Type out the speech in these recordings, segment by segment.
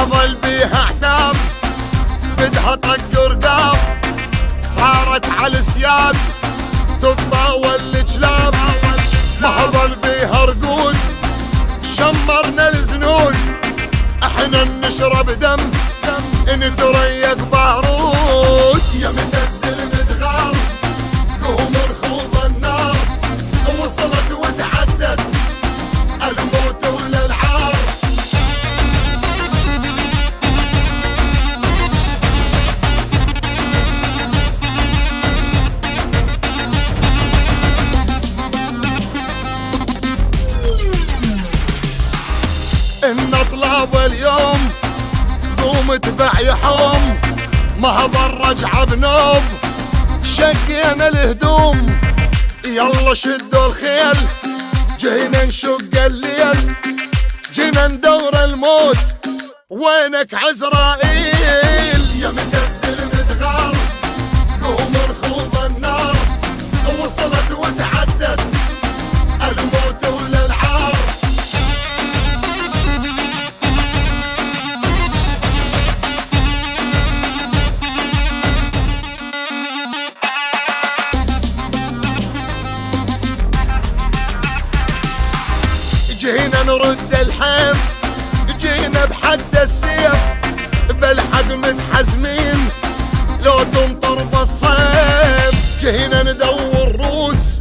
ظل بيها احتام بدها طق رقاب صارت على السياد تتطاول الجلاب ما ظل بيها رقود شمرنا الزنود احنا نشرب دم نتريق بارود يا متسل متغار قوم نخوض النار وصلت وتعدت الموت وللعار ان اطلب اليوم قوم تبع يحوم ما ضر رجعه بنوب شقينا الهدوم يلا شدوا الخيل جينا نشق الليل جينا ندور الموت وينك عزرائيل يا متسل متغار قوم نخوض النار وصلت وتعدت الموت وللعار جينا نرد الحيف جينا بحد السيف بالحق متحزمين لو تمطر بالصيف جينا ندور روس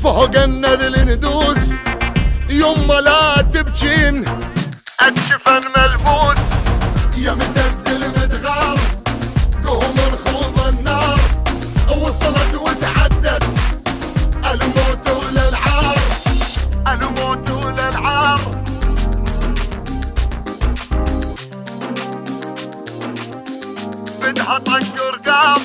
فوق النذل ندوس يما لا تبجين الجفن ملبوس يا متسل متغار قوم نخوض النار وصلت وتعدت الموت وللعار الموت وللعار بدها طق رقاب